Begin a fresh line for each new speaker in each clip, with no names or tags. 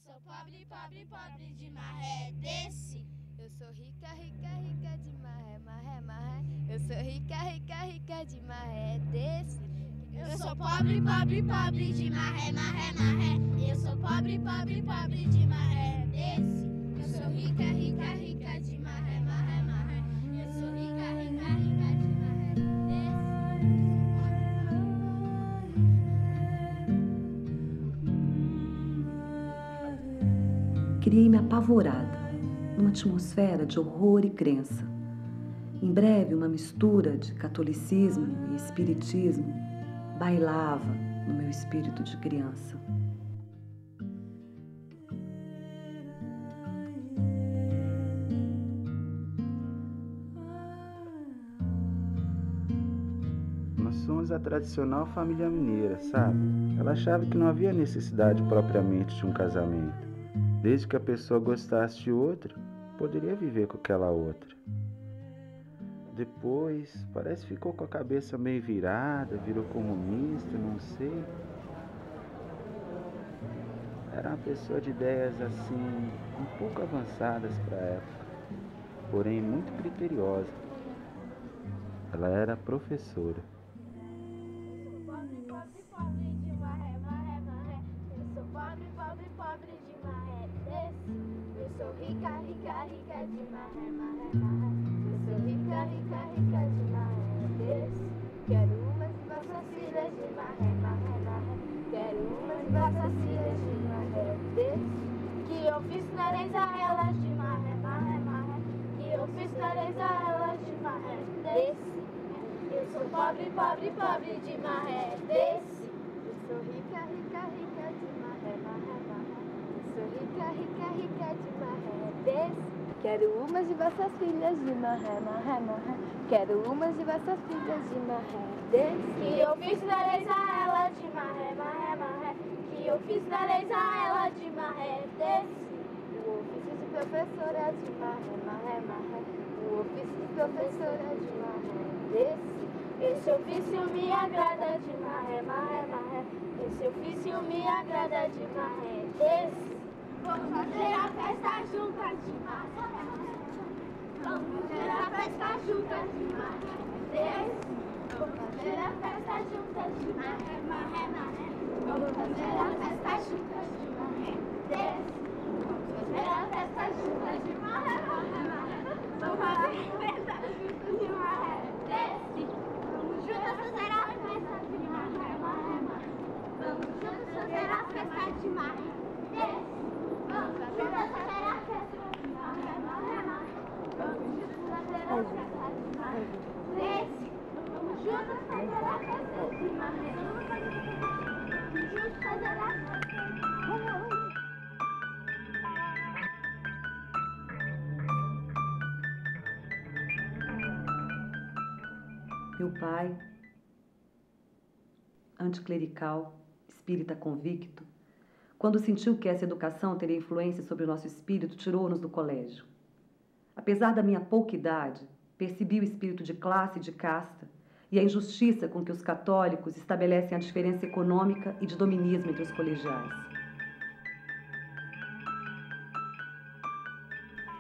sou pobre, pobre, pobre de maré, desce.
Eu sou rica, rica, rica de maré, maré, maré. Eu sou rica, rica, rica de maré, desce.
Eu sou pobre, pobre, pobre de maré, maré, maré. Eu sou pobre, pobre, pobre de maré, desce. Eu sou rica, rica, rica de maré, maré, maré. Eu sou rica, rica, rica de maré, desce.
Criei-me apavorada, numa atmosfera de horror e crença. Em breve, uma mistura de catolicismo e espiritismo bailava no meu espírito de criança.
Nós somos a tradicional família mineira, sabe? Ela achava que não havia necessidade propriamente de um casamento. Desde que a pessoa gostasse de outra, poderia viver com aquela outra. Depois, parece que ficou com a cabeça meio virada, virou comunista, não sei. Era uma pessoa de ideias assim, um pouco avançadas para a época, porém muito criteriosa. Ela era professora.
Pobre, pobre, pobre de maré, maré, maré. Eu sou pobre, pobre, pobre de maré, desce. Eu sou rica, rica, rica de maré, maré, maré. Eu sou rica, rica, rica de maré, desce. Quero umas de vossas filhas de maré, maré, maré. Quero umas de vossas filhas de maré, desce. Que oficinarei a elas de maré, maré, maré. Que oficinarei a elas de maré, desce. Eu sou pobre, pobre, pobre de maré, desce.
Eu sou rica, rica, rica de maré, maré, maré. Eu sou rica, rica, rica de maré, desce. Quero umas de vossas filhas de maré, maré, maré. Quero umas de vossas filhas de maré, desce.
Que oficinarei a ela de maré, maré, maré. Que oficinarei a ela de maré, desce.
O ofício de professora de maré, maré, maré. O ofício de professora de maré, desce.
Esse ofício me agrada de maré, maré, maré. Esse ofício me agrada de maré, desce. Vamos fazer a festa juntas de maré, maré. Vamos fazer a festa juntas de maré, desce. Vamos fazer a festa juntas de maré, maré, maré. Vamos fazer a festa juntas de maré, desce. Vamos fazer a festa juntas de maré, maré, maré. Vamos fazer a festa juntas de maré, desce. Juntas fazer a festa de maré, maré, maré. Vamos juntas fazer a festa de maré, desce. Vamos juntas fazer a festa de maré, maré, maré. Vamos juntas fazer a festa de maré, desce. Vamos juntas fazer a festa de maré. Vamos juntas fazer a festa de maré.
Meu pai, anticlerical, espírita convicto, quando sentiu que essa educação teria influência sobre o nosso espírito, tirou-nos do colégio. Apesar da minha pouca idade, percebi o espírito de classe e de casta e a injustiça com que os católicos estabelecem a diferença econômica e de dominismo entre os colegiais.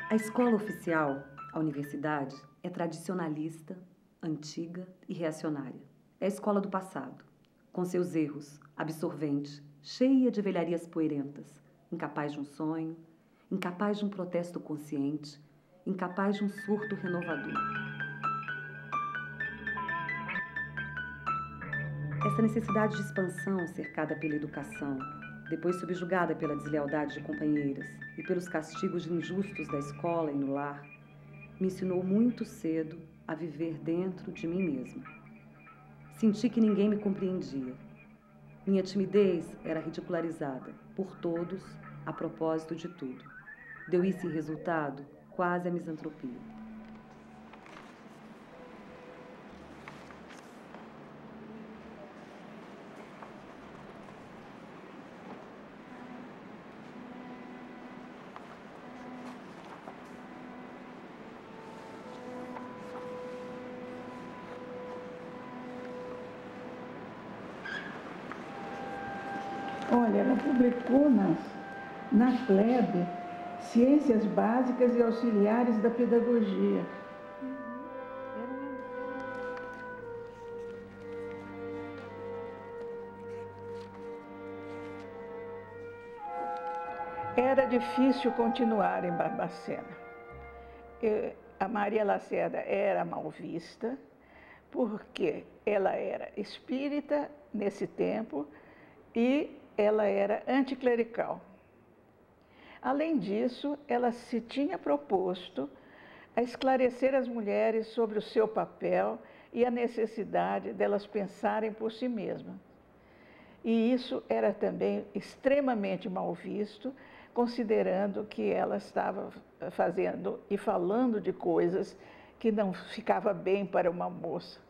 A escola oficial, a universidade, é tradicionalista, antiga e reacionária. É a escola do passado, com seus erros, absorvente, cheia de velharias poeirentas, incapaz de um sonho, incapaz de um protesto consciente, incapaz de um surto renovador. Essa necessidade de expansão cercada pela educação, depois subjugada pela deslealdade de companheiras e pelos castigos injustos da escola e no lar, me ensinou muito cedo a viver dentro de mim mesma. Senti que ninguém me compreendia. Minha timidez era ridicularizada por todos, a propósito de tudo. Deu isso em resultado quase a misantropia.
Olha, ela publicou Na plebe, ciências básicas e auxiliares da pedagogia. Era difícil continuar em Barbacena. A Maria Lacerda era mal vista, porque ela era espírita nesse tempo e ela era anticlerical. Além disso, ela se tinha proposto a esclarecer as mulheres sobre o seu papel e a necessidade delas pensarem por si mesmas. E isso era também extremamente mal visto, considerando que ela estava fazendo e falando de coisas que não ficava bem para uma moça.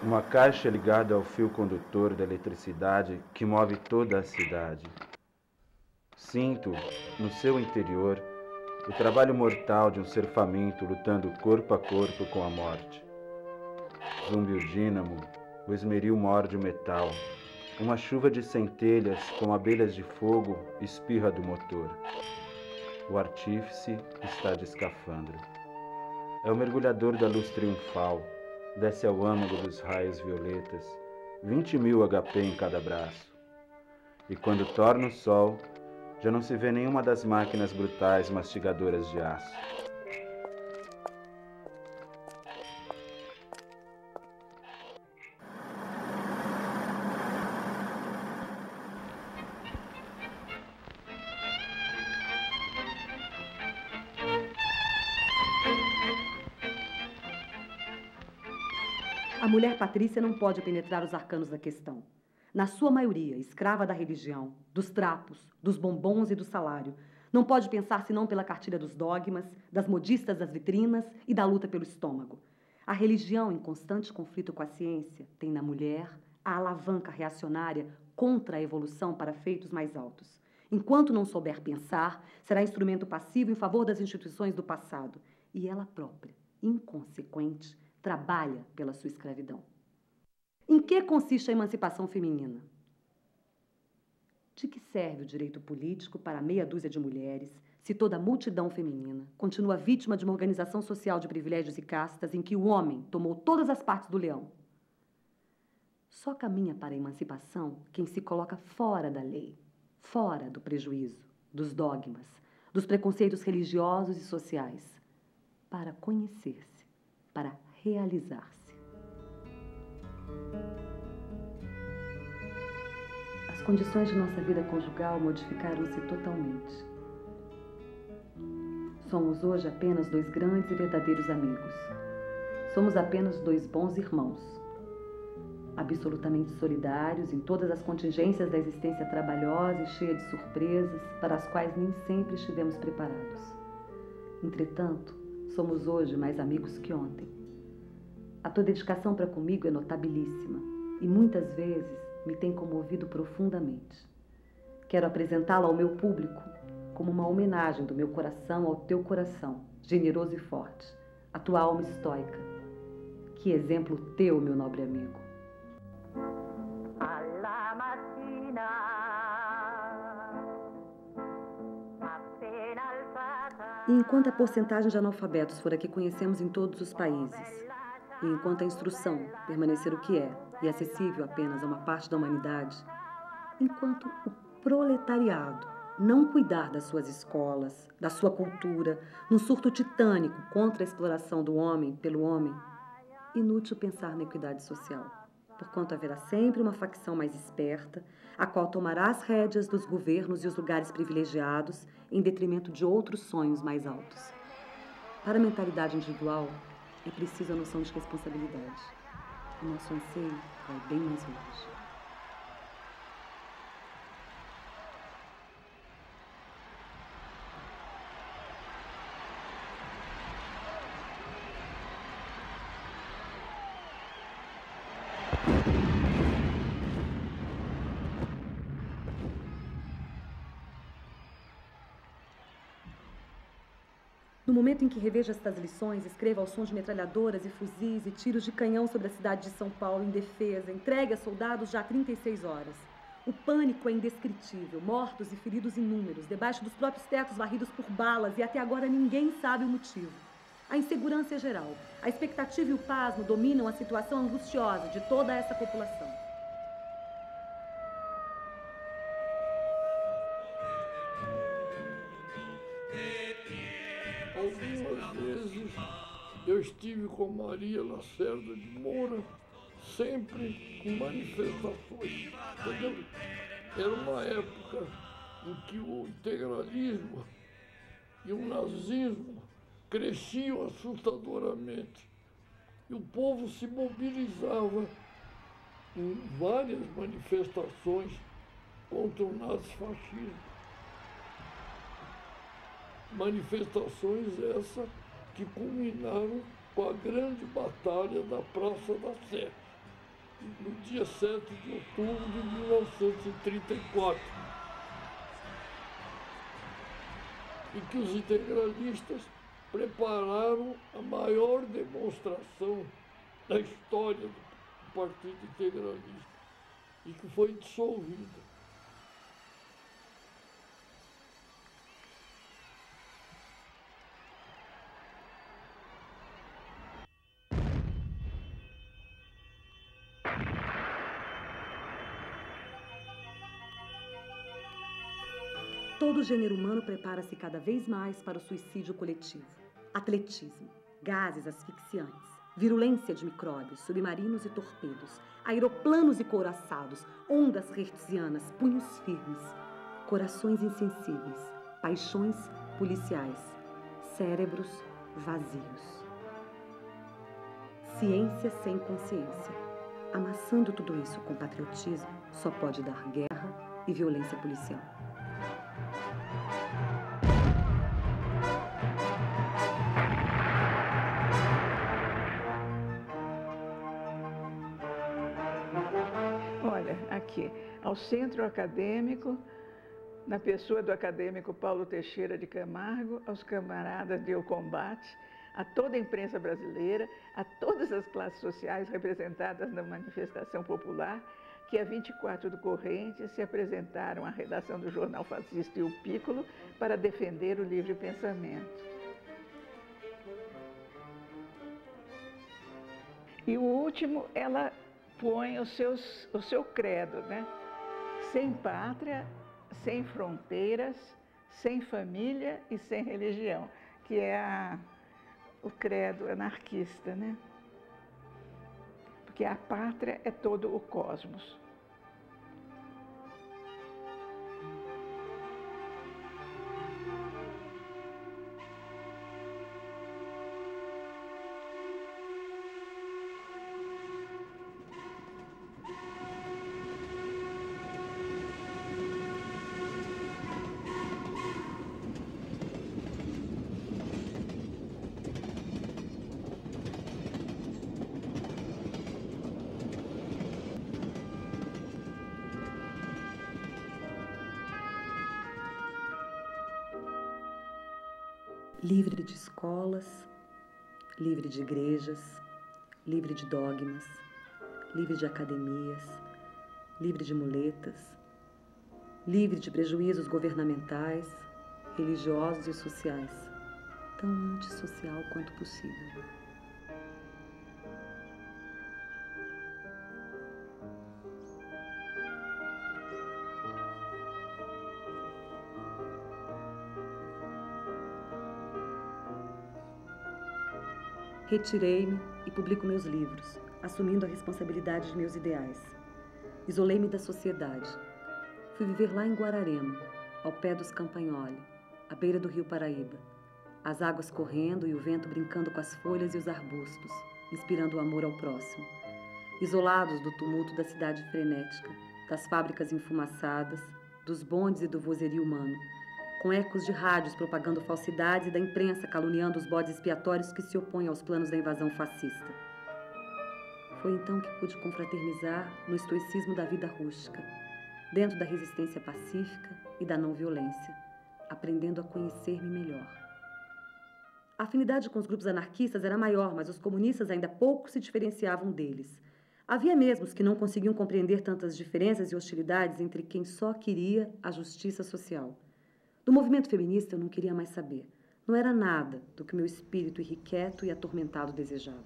Uma caixa ligada ao fio condutor da eletricidade que move toda a cidade. Sinto, no seu interior, o trabalho mortal de um ser faminto lutando corpo a corpo com a morte. Zumbi o dínamo, o esmeril morde o metal. Uma chuva de centelhas com abelhas de fogo espirra do motor. O artífice está de escafandro. É o mergulhador da luz triunfal. Desce ao âmago dos raios violetas, 20.000 HP em cada braço. E quando torna o sol, já não se vê nenhuma das máquinas brutais mastigadoras de aço.
A mulher patrícia não pode penetrar os arcanos da questão. Na sua maioria, escrava da religião, dos trapos, dos bombons e do salário, não pode pensar senão pela cartilha dos dogmas, das modistas das vitrinas e da luta pelo estômago. A religião, em constante conflito com a ciência, tem na mulher a alavanca reacionária contra a evolução para feitos mais altos. Enquanto não souber pensar, será instrumento passivo em favor das instituições do passado. E ela própria, inconsequente, trabalha pela sua escravidão. Em que consiste a emancipação feminina? De que serve o direito político para meia dúzia de mulheres se toda a multidão feminina continua vítima de uma organização social de privilégios e castas em que o homem tomou todas as partes do leão? Só caminha para a emancipação quem se coloca fora da lei, fora do prejuízo, dos dogmas, dos preconceitos religiosos e sociais, para conhecer-se, para realizar-se. As condições de nossa vida conjugal modificaram-se totalmente. Somos hoje apenas dois grandes e verdadeiros amigos. Somos apenas dois bons irmãos. absolutamente solidários em todas as contingências da existência trabalhosa e cheia de surpresas, para as quais nem sempre estivemos preparados. Entretanto, somos hoje mais amigos que ontem. A tua dedicação para comigo é notabilíssima e muitas vezes me tem comovido profundamente. Quero apresentá-la ao meu público como uma homenagem do meu coração ao teu coração, generoso e forte, a tua alma estoica. Que exemplo teu, meu nobre amigo. E enquanto a porcentagem de analfabetos for a que conhecemos em todos os países, e enquanto a instrução permanecer o que é e acessível apenas a uma parte da humanidade, enquanto o proletariado não cuidar das suas escolas, da sua cultura, num surto titânico contra a exploração do homem pelo homem, inútil pensar na equidade social, porquanto haverá sempre uma facção mais esperta, a qual tomará as rédeas dos governos e os lugares privilegiados em detrimento de outros sonhos mais altos. Para a mentalidade individual, é preciso a noção de responsabilidade. O nosso anseio vai bem mais longe. No momento em que revejo estas lições, escreva ao som de metralhadoras e fuzis e tiros de canhão sobre a cidade de São Paulo indefesa, entregue a soldados já há 36 horas. O pânico é indescritível, mortos e feridos inúmeros, debaixo dos próprios tetos varridos por balas, e até agora ninguém sabe o motivo. A insegurança é geral. A expectativa e o pasmo dominam a situação angustiosa de toda essa população.
Algumas vezes eu estive com Maria Lacerda de Moura, sempre com manifestações, entendeu? Era uma época em que o integralismo e o nazismo cresciam assustadoramente. E o povo se mobilizava em várias manifestações contra o nazifascismo. Manifestações essas que culminaram com a grande batalha da Praça da Sé, no dia 7 de outubro de 1934, em que os integralistas prepararam a maior demonstração da história do Partido Integralista e que foi dissolvida.
Todo o gênero humano prepara-se cada vez mais para o suicídio coletivo. Atletismo, gases asfixiantes, virulência de micróbios, submarinos e torpedos, aeroplanos e couraçados, ondas hertzianas, punhos firmes, corações insensíveis, paixões policiais, cérebros vazios. Ciência sem consciência. Amassando tudo isso com patriotismo, só pode dar guerra e violência policial.
Olha, aqui, ao Centro Acadêmico, na pessoa do acadêmico Paulo Teixeira de Camargo, aos camaradas de O Combate, a toda a imprensa brasileira, a todas as classes sociais representadas na manifestação popular, que a 24 do Corrente se apresentaram à redação do jornal fascista e o Piccolo para defender o livre pensamento. E o último, ela põe o seu credo, né? Sem pátria, sem fronteiras, sem família e sem religião, que é o credo anarquista, né? Porque a pátria é todo o cosmos.
livre de escolas, livre de igrejas, livre de dogmas, livre de academias, livre de muletas, livre de prejuízos governamentais, religiosos e sociais, tão antissocial quanto possível. Retirei-me e publico meus livros, assumindo a responsabilidade de meus ideais. Isolei-me da sociedade. Fui viver lá em Guararema, ao pé dos Campagnoli, à beira do rio Paraíba. As águas correndo e o vento brincando com as folhas e os arbustos, inspirando o amor ao próximo. Isolados do tumulto da cidade frenética, das fábricas enfumaçadas, dos bondes e do vozerio humano, com ecos de rádios propagando falsidades e da imprensa caluniando os bodes expiatórios que se opõem aos planos da invasão fascista. Foi então que pude confraternizar no estoicismo da vida rústica, dentro da resistência pacífica e da não violência, aprendendo a conhecer-me melhor. A afinidade com os grupos anarquistas era maior, mas os comunistas ainda pouco se diferenciavam deles. Havia mesmo os que não conseguiam compreender tantas diferenças e hostilidades entre quem só queria a justiça social. Do movimento feminista eu não queria mais saber. Não era nada do que meu espírito irrequieto e atormentado desejava.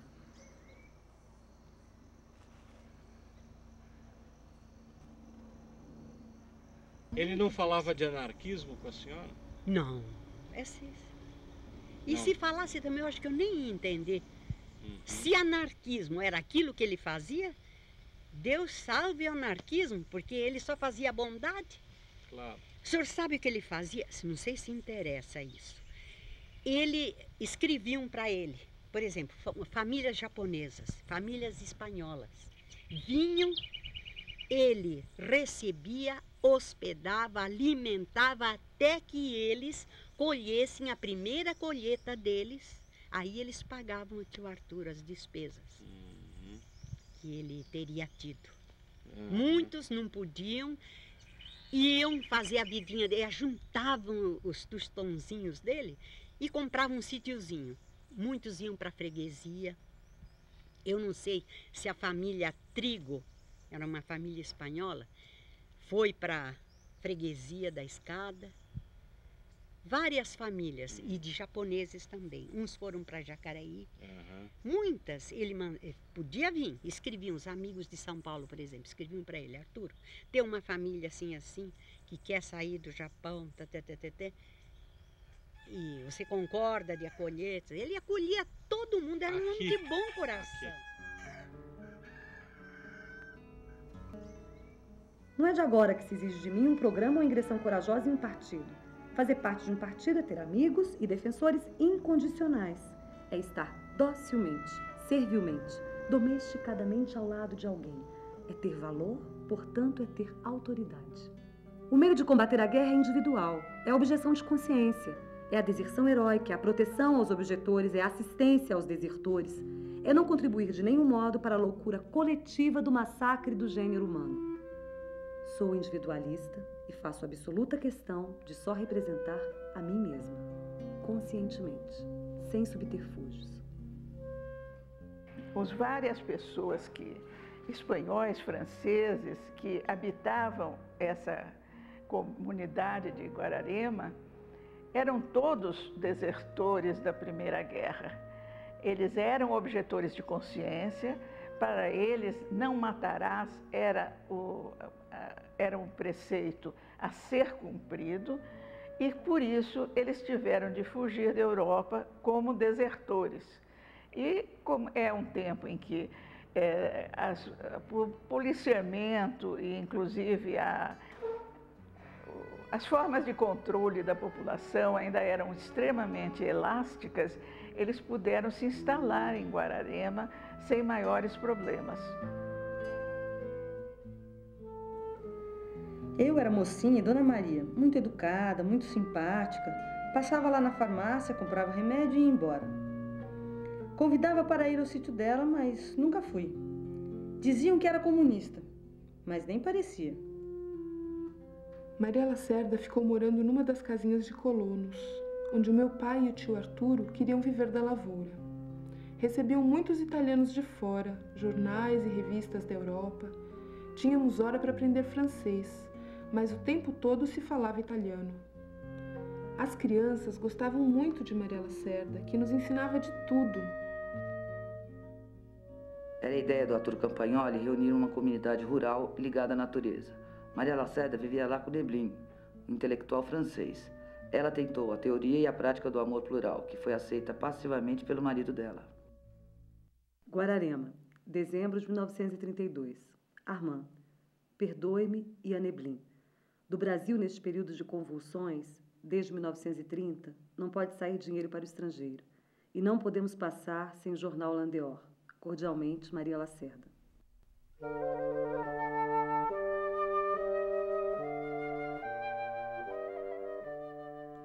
Ele não falava de anarquismo com a senhora?
Não. E se falasse também, eu acho que eu nem ia entender. Se anarquismo era aquilo que ele fazia, Deus salve o anarquismo, porque ele só fazia bondade.
Claro.
O senhor sabe o que ele fazia? Não sei se interessa isso. Ele escreviam para ele, por exemplo, famílias japonesas, famílias espanholas. Vinham, ele recebia, hospedava, alimentava até que eles colhessem a primeira colheita deles. Aí eles pagavam ao tio Arthur as despesas que ele teria tido. Muitos não podiam. Iam fazer a vidinha dele, juntavam os tostãozinhos dele e compravam um sítiozinho. Muitos iam para a freguesia. Eu não sei se a família Trigo, era uma família espanhola, foi para a freguesia da Escada. Várias famílias, e de japoneses também. Uns foram para Jacareí. Muitas, ele podia vir, escreviam, os amigos de São Paulo, por exemplo, escreviam para ele: Arthur, tem uma família assim, que quer sair do Japão, e você concorda de acolher? Ele acolhia todo mundo, era um homem de bom coração.
Não é de agora que se exige de mim um programa ou ingressão corajosa em um partido. Fazer parte de um partido é ter amigos e defensores incondicionais. É estar docilmente, servilmente, domesticadamente ao lado de alguém. É ter valor, portanto é ter autoridade. O meio de combater a guerra é individual, é a objeção de consciência, é a deserção heróica, é a proteção aos objetores, é a assistência aos desertores, é não contribuir de nenhum modo para a loucura coletiva do massacre do gênero humano. Sou individualista e faço absoluta questão de só representar a mim mesma, conscientemente, sem subterfúgios.
As várias pessoas espanhóis, franceses, que habitavam essa comunidade de Guararema, eram todos desertores da Primeira Guerra. Eles eram objetores de consciência. Para eles, não matarás era um preceito a ser cumprido, e por isso eles tiveram de fugir da Europa como desertores. E como é um tempo em que o policiamento e inclusive as formas de controle da população ainda eram extremamente elásticas, eles puderam se instalar em Guararema sem maiores problemas.
Eu era mocinha e Dona Maria, muito educada, muito simpática. Passava lá na farmácia, comprava remédio e ia embora. Convidava para ir ao sítio dela, mas nunca fui. Diziam que era comunista, mas nem parecia.
Maria Lacerda ficou morando numa das casinhas de colonos, onde o meu pai e o tio Arturo queriam viver da lavoura. Recebiam muitos italianos de fora, jornais e revistas da Europa. Tínhamos hora para aprender francês, mas o tempo todo se falava italiano. As crianças gostavam muito de Maria Lacerda, que nos ensinava de tudo.
Era a ideia do Arthur Campagnoli reunir uma comunidade rural ligada à natureza. Maria Lacerda vivia lá com Neblin, um intelectual francês. Ela tentou a teoria e a prática do amor plural, que foi aceita passivamente pelo marido dela.
Guararema, dezembro de 1932. Armand, perdoe-me e a Neblin. Do Brasil, neste período de convulsões, desde 1930, não pode sair dinheiro para o estrangeiro. E não podemos passar sem o jornal Landeor. Cordialmente, Maria Lacerda.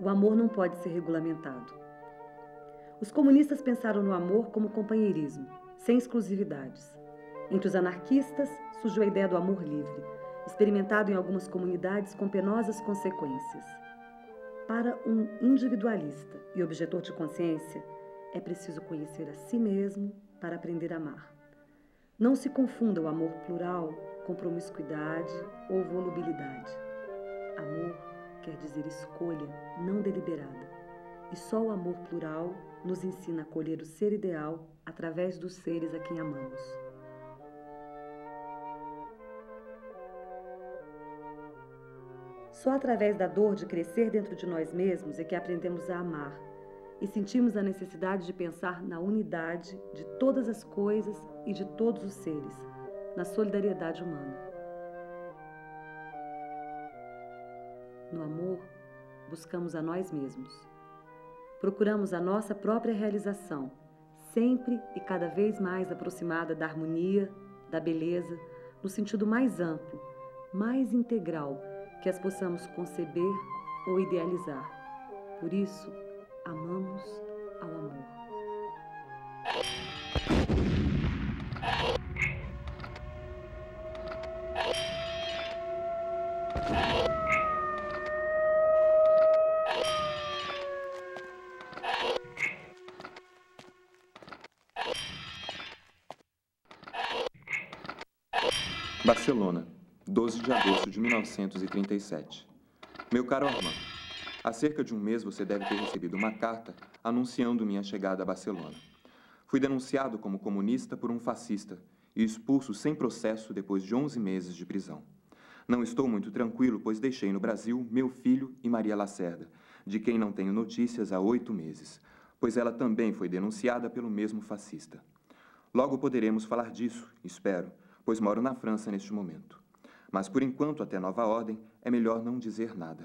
O amor não pode ser regulamentado. Os comunistas pensaram no amor como companheirismo, sem exclusividades. Entre os anarquistas, surgiu a ideia do amor livre, experimentado em algumas comunidades com penosas consequências. Para um individualista e objetor de consciência, é preciso conhecer a si mesmo para aprender a amar. Não se confunda o amor plural com promiscuidade ou volubilidade. Amor quer dizer escolha não deliberada. E só o amor plural nos ensina a colher o ser ideal através dos seres a quem amamos. Só através da dor de crescer dentro de nós mesmos é que aprendemos a amar e sentimos a necessidade de pensar na unidade de todas as coisas e de todos os seres, na solidariedade humana. No amor, buscamos a nós mesmos. Procuramos a nossa própria realização, sempre e cada vez mais aproximada da harmonia, da beleza, no sentido mais amplo, mais integral que as possamos conceber ou idealizar. Por isso, amamos ao amor.
Barcelona, 12 de agosto de 1937. Meu caro Armand, há cerca de um mês você deve ter recebido uma carta anunciando minha chegada a Barcelona. Fui denunciado como comunista por um fascista e expulso sem processo depois de 11 meses de prisão. Não estou muito tranquilo, pois deixei no Brasil meu filho e Maria Lacerda, de quem não tenho notícias há 8 meses, pois ela também foi denunciada pelo mesmo fascista. Logo poderemos falar disso, espero, pois moro na França neste momento. Mas, por enquanto, até nova ordem, é melhor não dizer nada.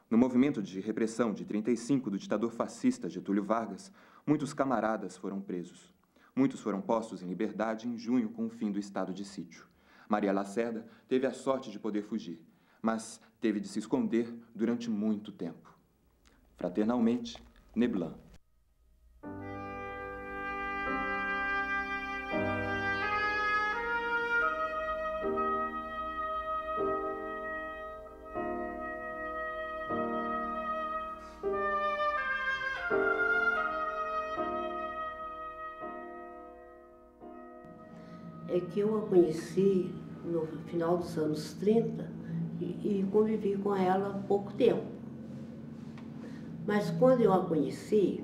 No movimento de repressão de 35 do ditador fascista Getúlio Vargas, muitos camaradas foram presos. Muitos foram postos em liberdade em junho com o fim do estado de sítio. Maria Lacerda teve a sorte de poder fugir, mas teve de se esconder durante muito tempo. Fraternalmente, Neblin.
É que eu a conheci no final dos anos 30 e convivi com ela há pouco tempo. Mas quando eu a conheci,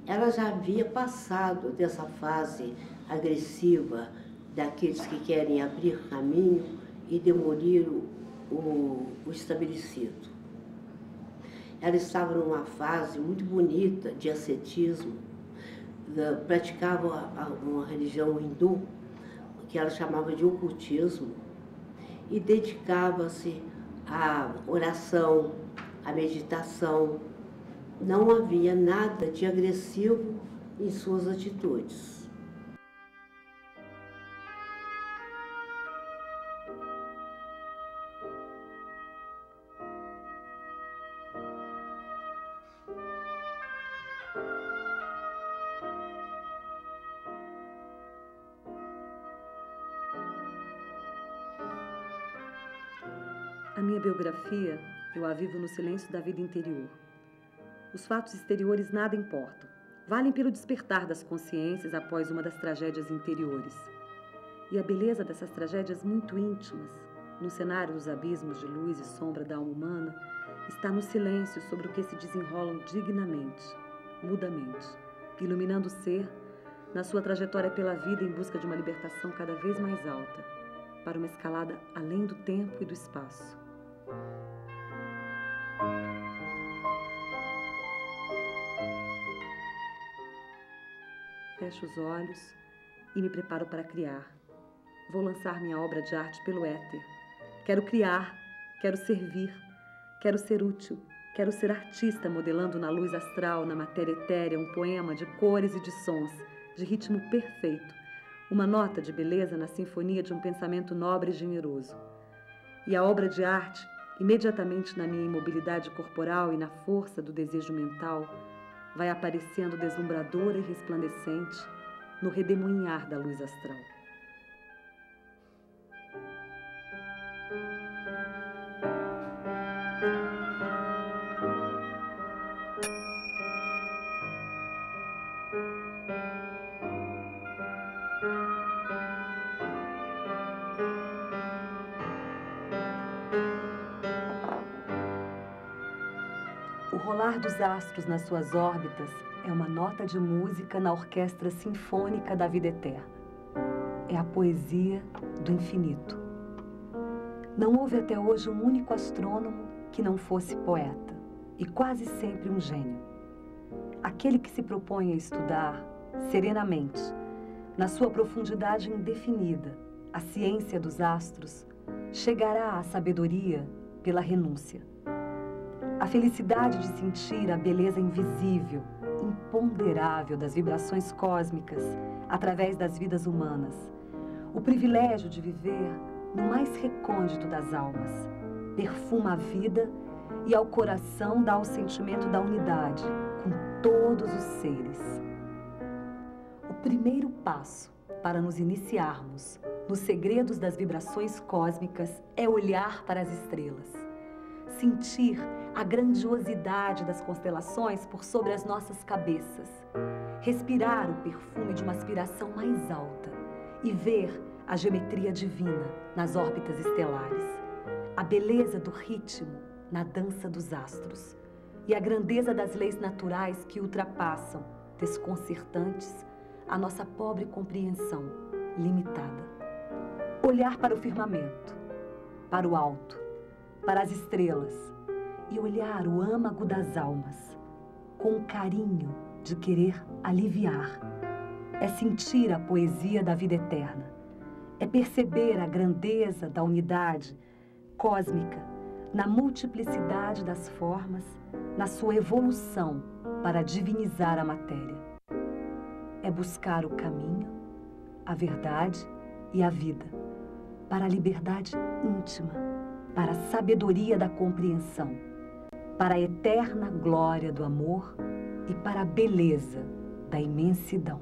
ela já havia passado dessa fase agressiva daqueles que querem abrir caminho e demolir o estabelecido. Ela estava numa fase muito bonita de ascetismo, praticava uma religião hindu, que ela chamava de ocultismo, e dedicava-se à oração, à meditação. Não havia nada de agressivo em suas atitudes.
A minha biografia eu a vivo no silêncio da vida interior. Os fatos exteriores nada importam. Valem pelo despertar das consciências após uma das tragédias interiores. E a beleza dessas tragédias muito íntimas, no cenário dos abismos de luz e sombra da alma humana, está no silêncio sobre o que se desenrolam dignamente, mudamente, iluminando o ser na sua trajetória pela vida em busca de uma libertação cada vez mais alta, para uma escalada além do tempo e do espaço. Fecho os olhos e me preparo para criar. Vou lançar minha obra de arte pelo éter. Quero criar, quero servir, quero ser útil, quero ser artista modelando na luz astral, na matéria etérea, um poema de cores e de sons, de ritmo perfeito, uma nota de beleza na sinfonia de um pensamento nobre e generoso. E a obra de arte, imediatamente na minha imobilidade corporal e na força do desejo mental, vai aparecendo deslumbradora e resplandecente no redemoinhar da luz astral. O rolar dos astros nas suas órbitas é uma nota de música na orquestra sinfônica da vida eterna. É a poesia do infinito. Não houve até hoje um único astrônomo que não fosse poeta, e quase sempre um gênio. Aquele que se propõe a estudar serenamente, na sua profundidade indefinida, a ciência dos astros, chegará à sabedoria pela renúncia. A felicidade de sentir a beleza invisível, imponderável das vibrações cósmicas através das vidas humanas. O privilégio de viver no mais recôndito das almas. Perfuma a vida e ao coração dá o sentimento da unidade com todos os seres. O primeiro passo para nos iniciarmos nos segredos das vibrações cósmicas é olhar para as estrelas. Sentir a grandiosidade das constelações por sobre as nossas cabeças, respirar o perfume de uma aspiração mais alta e ver a geometria divina nas órbitas estelares, a beleza do ritmo na dança dos astros e a grandeza das leis naturais que ultrapassam, desconcertantes, a nossa pobre compreensão limitada. Olhar para o firmamento, para o alto, para as estrelas, e olhar o âmago das almas, com o carinho de querer aliviar. É sentir a poesia da vida eterna. É perceber a grandeza da unidade cósmica, na multiplicidade das formas, na sua evolução para divinizar a matéria. É buscar o caminho, a verdade e a vida, para a liberdade íntima, para a sabedoria da compreensão, para a eterna glória do amor e para a beleza da imensidão.